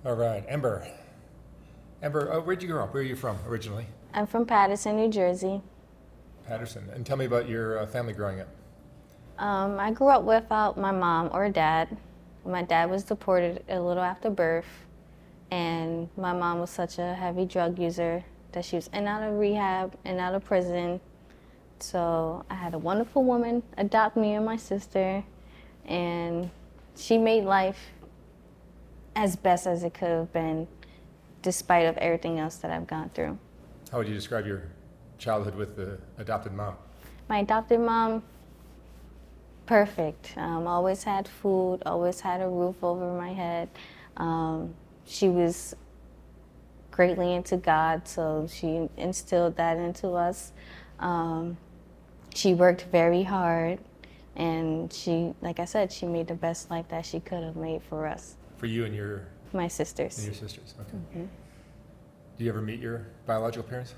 All right, Ember. Ember, where'd you grow up? Where are you from originally? I'm from Patterson, New Jersey. Patterson. And tell me about your family growing up. I grew up without my mom or dad. My dad was deported a little after birth, and my mom was such a heavy drug user that she was in and out of rehab and out of prison. So I had a wonderful woman adopt me and my sister, and she made life as best as it could have been, despite of everything else that I've gone through. How would you describe your childhood with the adopted mom? My adopted mom, perfect. Always had food, always had a roof over my head. She was greatly into God, so she instilled that into us. She worked very hard, and she, like I said, she made the best life that she could have made for us. For you and your My sisters. sisters. Okay. Do you ever meet your biological parents?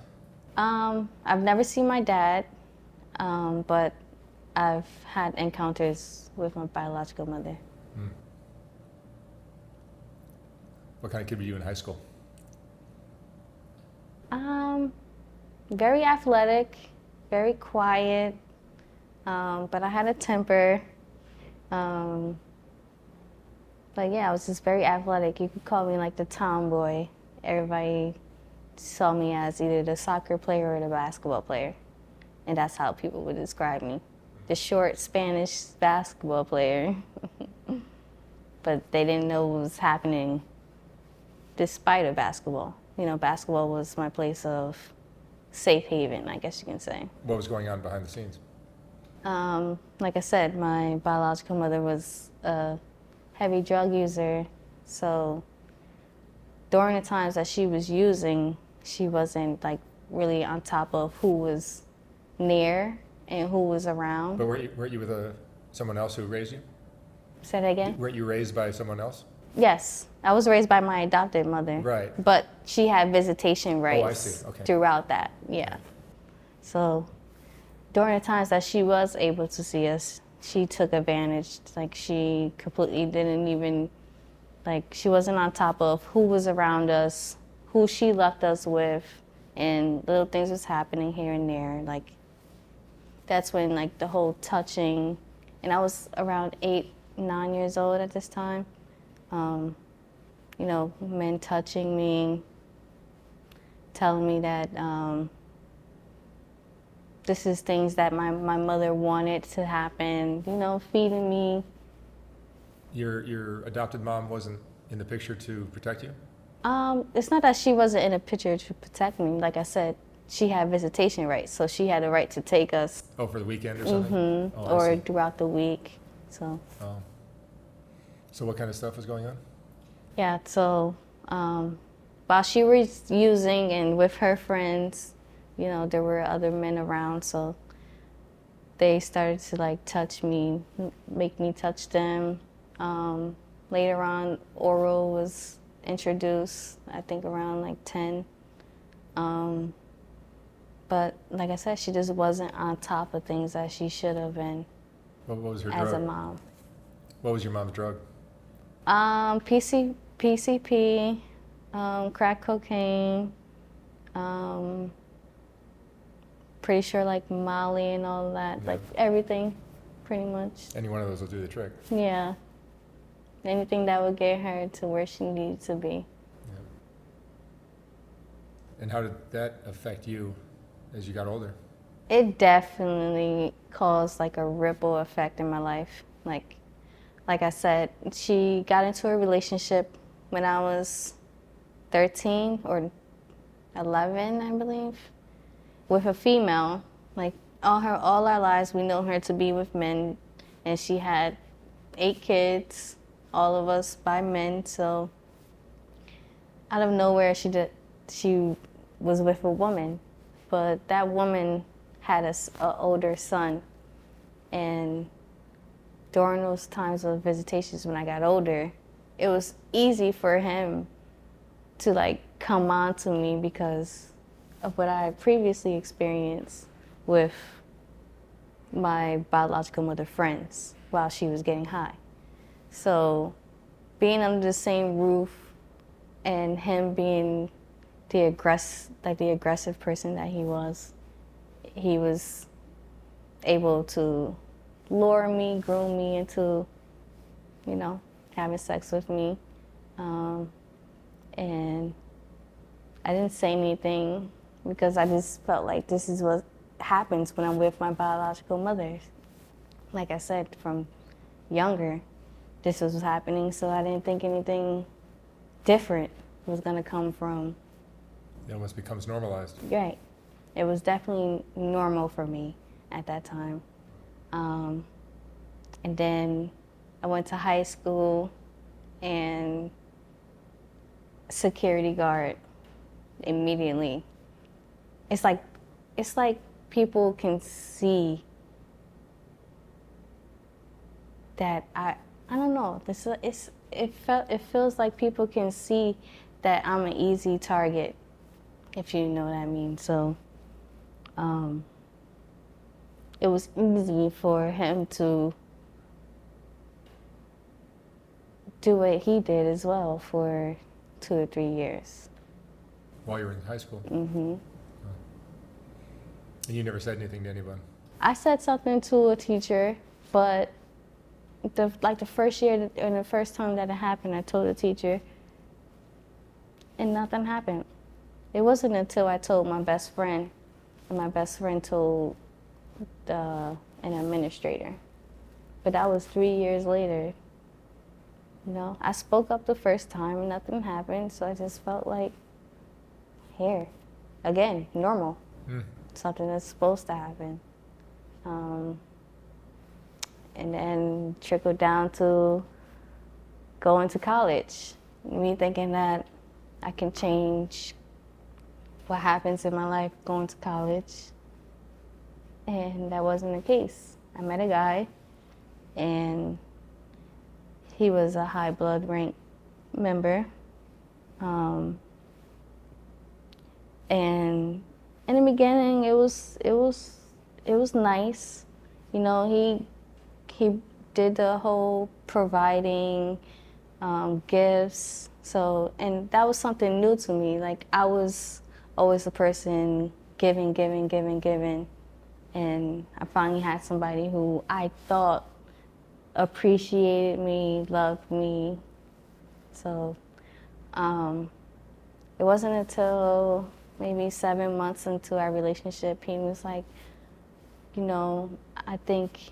I've never seen my dad, but I've had encounters with my biological mother. What kind of kid were you in high school? Very athletic, very quiet, but I had a temper. But yeah, I was just very athletic. You could call me like the tomboy. Everybody saw me as either the soccer player or the basketball player. And that's how people would describe me. The short Spanish basketball player. But they didn't know what was happening despite of basketball. You know, basketball was my place of safe haven, I guess you can say. What was going on behind the scenes? Like I said, my biological mother was a heavy drug user, so during the times that she was using, she wasn't like really on top of who was near and who was around. But weren't you with someone else who raised you? Say that again? Weren't you raised by someone else? Yes, I was raised by my adopted mother. Right. But she had visitation rights I see. Okay. throughout that, yeah. So during the times that she was able to see us, she took advantage. Like, she completely didn't even, like, she wasn't on top of who was around us, who she left us with, and little things was happening here and there. Like, that's when, like, the whole touching, and I was around 8, 9 years old at this time. You know, men touching me, telling me that this is things that my mother wanted to happen, you know, feeding me. Your adopted mom wasn't in the picture to protect you? It's not that she wasn't in a picture to protect me. Like I said, she had visitation rights, so she had a right to take us. Oh, for the weekend or something? Oh, I Or see. throughout the week. So Oh. So what kind of stuff was going on? yeah, so while she was using and with her friends, you know, there were other men around, so they started to like touch me, make me touch them. Later on, oral was introduced, I think around like 10. But like I said, she just wasn't on top of things that she should have been What was her as drug? a mom. What was your mom's drug? PCP, crack cocaine, pretty sure like Molly and all of that, Yeah. like everything, pretty much. Any one of those will do the trick. Yeah. Anything that would get her to where she needed to be. Yeah. And how did that affect you as you got older? It definitely caused like a ripple effect in my life. Like I said, she got into a relationship when I was 13 or 11, I believe, with a female. Like all our lives, we know her to be with men, and she had 8 kids, all of us by men. So out of nowhere, she was with a woman, but that woman had an older son, and during those times of visitations when I got older, it was easy for him to like come on to me because of what I had previously experienced with my biological mother friends while she was getting high. So being under the same roof and him being the aggressive person that he was able to lure me, groom me into, having sex with me. And I didn't say anything because I just felt like this is what happens when I'm with my biological mother. Like I said, from younger, this was happening, so I didn't think anything different was gonna come from. It almost becomes normalized. Right. It was definitely normal for me at that time. And then I went to high school, and security guard immediately. It's like people can see that I don't know. It feels like people can see that I'm an easy target, if you know what I mean. So it was easy for him to do what he did as well for 2 or 3 years. While you were in high school? Mm-hmm. And you never said anything to anyone? I said something to a teacher, but the first year and the first time that it happened, I told the teacher, and nothing happened. It wasn't until I told my best friend, and my best friend told an administrator. But that was 3 years later. I spoke up the first time and nothing happened, so I just felt like, here, again, normal. Something that's supposed to happen. And then trickled down to going to college. Me thinking that I can change what happens in my life going to college. And that wasn't the case. I met a guy, and he was a high blood rank member. And in the beginning, it was nice. He did the whole providing gifts. So, and that was something new to me. Like, I was always the person giving. And I finally had somebody who I thought appreciated me, loved me. So it wasn't until maybe 7 months into our relationship, he was like, I think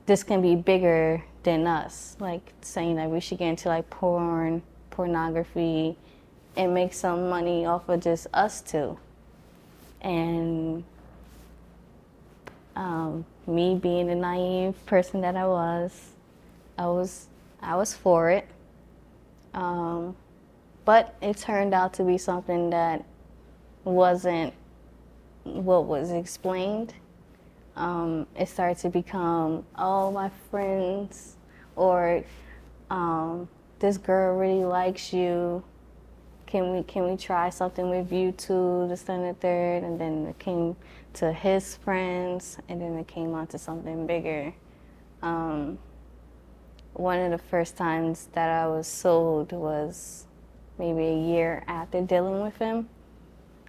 this can be bigger than us. Like, saying that we should get into like pornography and make some money off of just us two. And me being the naive person that I was for it. But it turned out to be something that wasn't what was explained. It started to become, oh, my friends, or this girl really likes you. Can we try something with you too? This and the third, and then it came to his friends, and then it came on to something bigger. One of the first times that I was sold was maybe a year after dealing with him.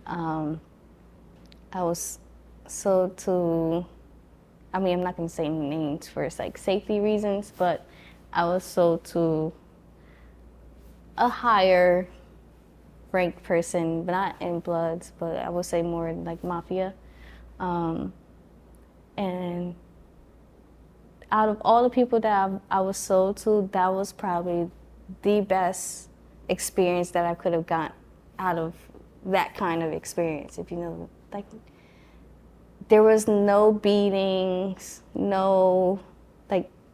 I was sold to, I'm not gonna say names for safety reasons, but I was sold to a higher ranked person, but not in Bloods, but I would say more like mafia. And out of all the people that I was sold to, that was probably the best experience that I could have got out of that kind of experience, if you know. Like, there was no beatings,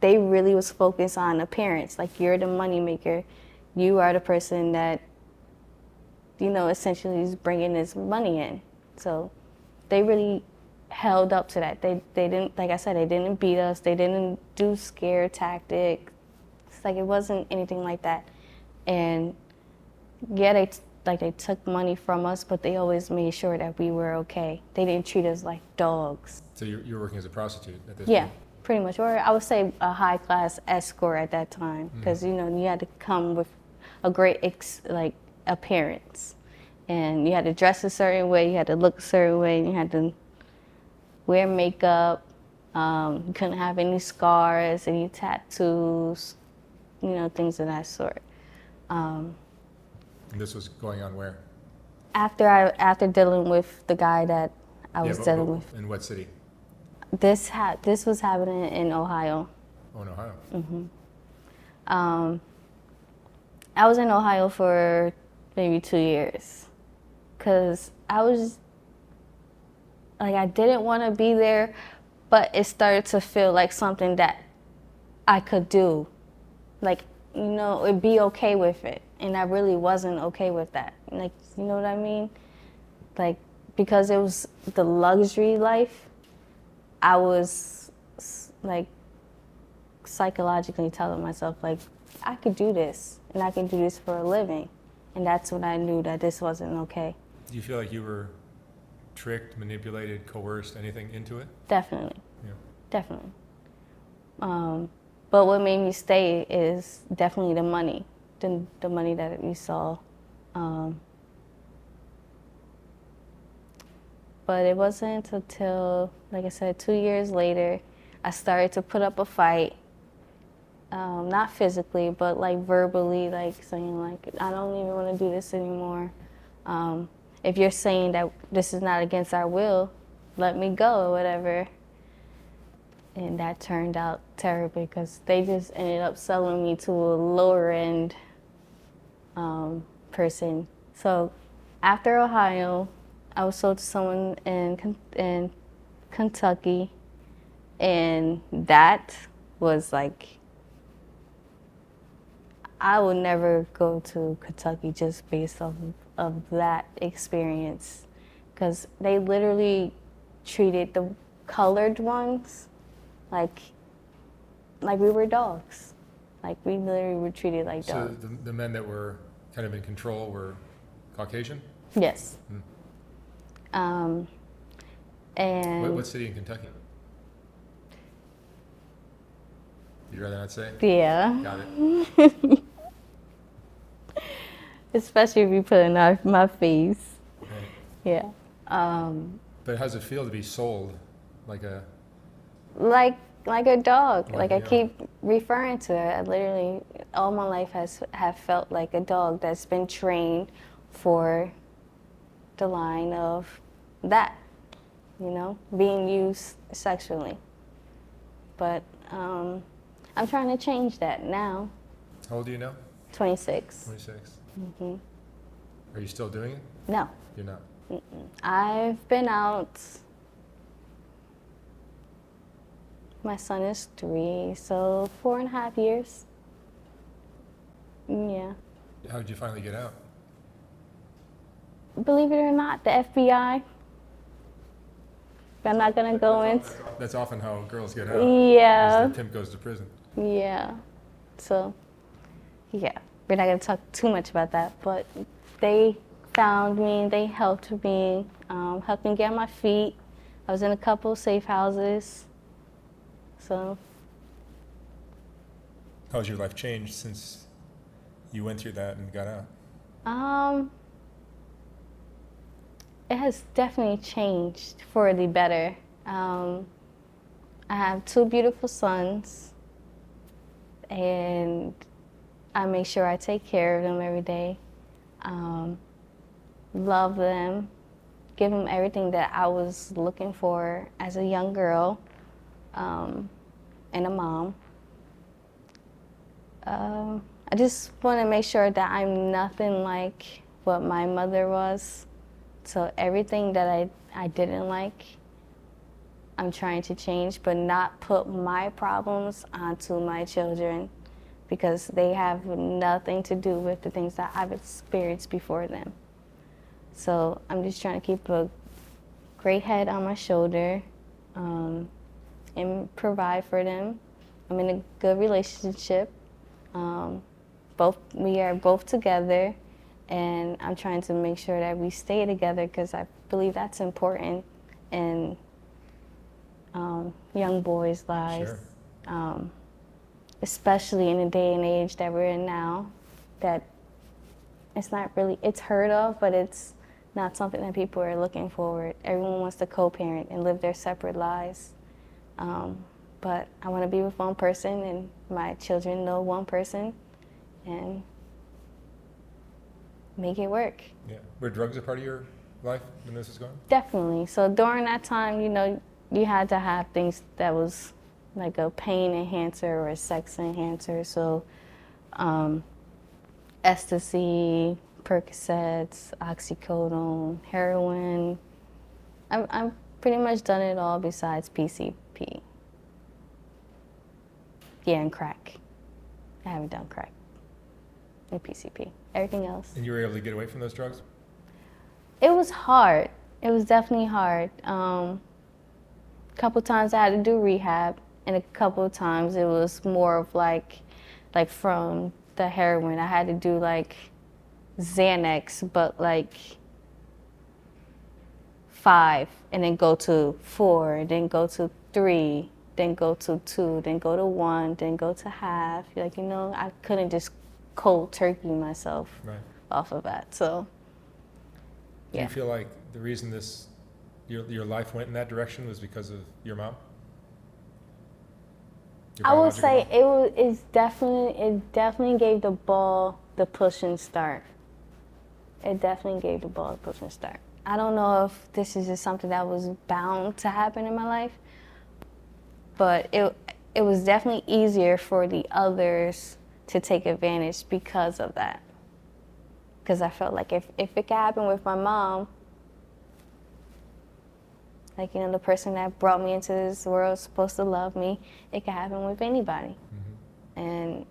they really was focused on appearance. Like, you're the money maker. You are the person that, essentially is bringing this money in. So they really held up to that. They didn't, like I said, they didn't beat us. They didn't do scare tactics. It's like, it wasn't anything like that. And yeah, they took money from us, but they always made sure that we were okay. They didn't treat us like dogs. So you're working as a prostitute at this Yeah, point? pretty much. Or I would say a high-class escort at that time, because, you had to come with a great appearance, and you had to dress a certain way, you had to look a certain way, you had to wear makeup. You couldn't have any scars, any tattoos, things of that sort. And this was going on where? After dealing with the guy that I was but dealing with. In what city? This was happening in Ohio. Oh, in Ohio. I was in Ohio for maybe 2 years, because I was I didn't want to be there, but it started to feel like something that I could do. It'd be okay with it. And I really wasn't okay with that. You know what I mean? Because it was the luxury life, I was psychologically telling myself, I could do this, and I can do this for a living. And that's when I knew that this wasn't okay. Do you feel like you were tricked, manipulated, coerced, anything into it? Definitely. Yeah. Definitely. But what made me stay is definitely the money, the money that we saw. But it wasn't until, like I said, 2 years later, I started to put up a fight. Not physically, but verbally, saying I don't even want to do this anymore. If you're saying that this is not against our will, let me go or whatever. And that turned out terribly, because they just ended up selling me to a lower end person. So after Ohio, I was sold to someone in Kentucky, and that was I would never go to Kentucky just based off of that experience, because they literally treated the colored ones like we were dogs. We literally were treated like dogs. So the men that were kind of in control were Caucasian? Yes. And What city in Kentucky? You'd rather not say? yeah. Got it. Especially if you put it in my face. Right. Yeah. But how does it feel to be sold like a... Like a dog. I Yeah. keep referring to it. I literally, all my life have felt like a dog that's been trained for the line of that, being used sexually. But I'm trying to change that now. How old are you now? 26. 26. Are you still doing it? No. You're not? I've been out. My son is 3, so 4.5 years. Yeah. How did you finally get out? Believe it or not, the FBI. I'm not gonna go into. That's often how girls get out. Yeah. Is the pimp goes to prison. Yeah. So, yeah, we're not gonna talk too much about that, but they found me. They helped me, helped me get on my feet. I was in a couple safe houses. So. How's your life changed since you went through that and got out? It has definitely changed for the better. I have 2 beautiful sons, and I make sure I take care of them every day. Love them, give them everything that I was looking for as a young girl, and a mom. I just want to make sure that I'm nothing like what my mother was. So everything that I didn't like, I'm trying to change, but not put my problems onto my children, because they have nothing to do with the things that I've experienced before them. So I'm just trying to keep a great head on my shoulder, and provide for them. I'm in a good relationship. We are both together, and I'm trying to make sure that we stay together, because I believe that's important in young boys' lives. Sure. Especially in the day and age that we're in now, that really, it's heard of, but it's not something that people are looking forward. Everyone wants to co-parent and live their separate lives. But I want to be with one person, and my children know one person, and make it work. Yeah. Were drugs a part of your life when this was going? Definitely. So during that time, you had to have things that was like a pain enhancer or a sex enhancer. So ecstasy, Percocets, oxycodone, heroin. I'm pretty much done it all besides PCP. Yeah, and crack. I haven't done crack and PCP. Everything else. And you were able to get away from those drugs? It was hard. It was definitely hard. A couple times I had to do rehab, and a couple of times it was more of like from the heroin, I had to do like Xanax, but like 5, and then go to 4, then go to 3, then go to 2, then go to 1, then go to half. Like, I couldn't just cold turkey myself off of that. So, Do you feel like the reason your life went in that direction was because of your mom? I would say it definitely gave the ball the push and start. It definitely gave the ball the push and start. I don't know if this is just something that was bound to happen in my life, but it was definitely easier for the others to take advantage because of that. Because I felt like if it could happen with my mom, like, the person that brought me into this world is supposed to love me, it could happen with anybody. Mm-hmm. And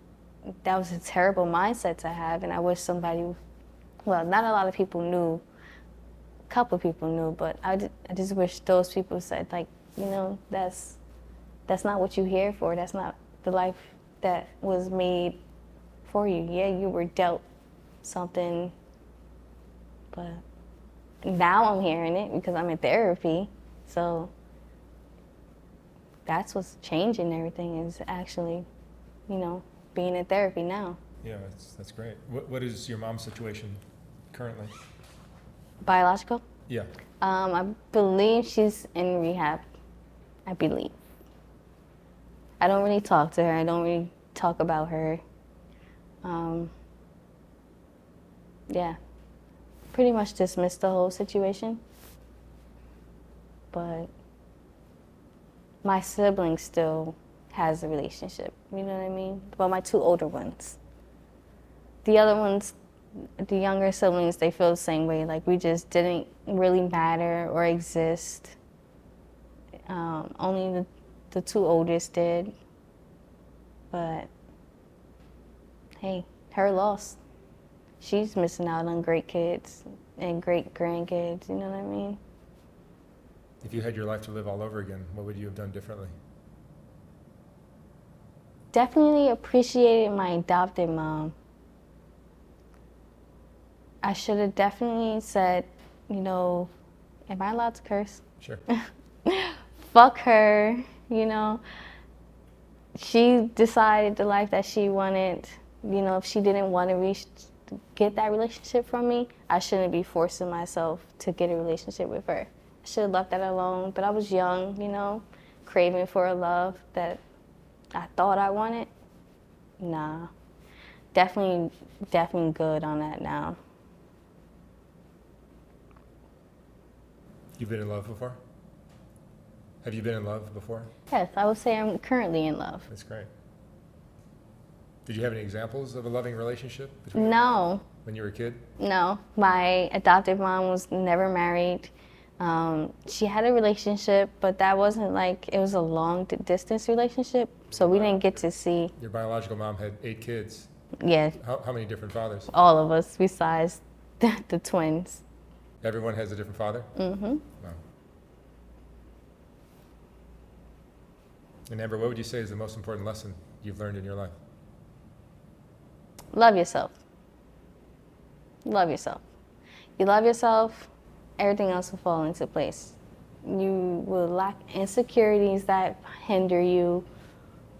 that was a terrible mindset to have, and I wish not a lot of people knew, a couple people knew, but I just wish those people said, like, that's not what you're here for. That's not the life that was made for you. Yeah, you were dealt something, but now I'm hearing it because I'm in therapy. So that's what's changing everything, is actually, being in therapy now. Yeah, that's great. What is your mom's situation currently? Biological? Yeah. I believe she's in rehab. I believe. I don't really talk to her. I don't really talk about her. Yeah. Pretty much dismissed the whole situation. But my sibling still has a relationship, you know what I mean? Well, my 2 older ones. The other ones, the younger siblings, they feel the same way. Like, we just didn't really matter or exist. Only the 2 oldest did. But, hey, her loss. She's missing out on great kids and great grandkids, you know what I mean? If you had your life to live all over again, what would you have done differently? Definitely appreciated my adopted mom. I should have definitely said, am I allowed to curse? Sure. Fuck her, She decided the life that she wanted. If she didn't want to get that relationship from me, I shouldn't be forcing myself to get a relationship with her. I should have left that alone, but I was young, craving for a love that I thought I wanted. Nah, definitely good on that now. You've been in love before? Have you been in love before? Yes, I would say I'm currently in love. That's great. Did you have any examples of a loving relationship between No. When you were a kid? No, my adopted mom was never married. She had a relationship, but that wasn't it was a long distance relationship, so we didn't get to see. Your biological mom had 8 kids. Yeah. How many different fathers? All of us, besides the twins. Everyone has a different father? Mm-hmm. Wow. And Amber, what would you say is the most important lesson you've learned in your life? Love yourself. Love yourself. You love yourself, everything else will fall into place. You will lack insecurities that hinder you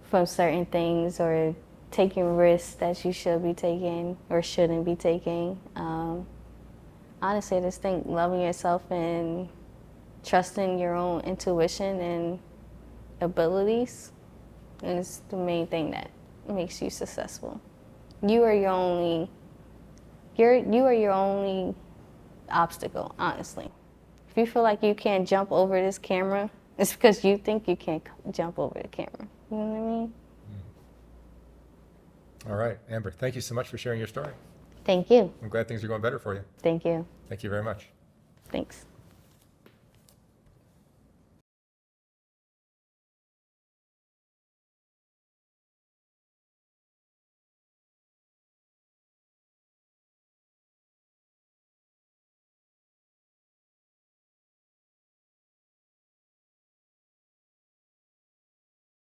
from certain things or taking risks that you should be taking or shouldn't be taking. Honestly, I just think loving yourself and trusting your own intuition and abilities is the main thing that makes you successful. You are your only obstacle, honestly. If you feel like you can't jump over this camera, it's because you think you can't jump over the camera. You know what I mean? All right, Amber, thank you so much for sharing your story. Thank you. I'm glad things are going better for you. Thank you. Thank you very much. Thanks.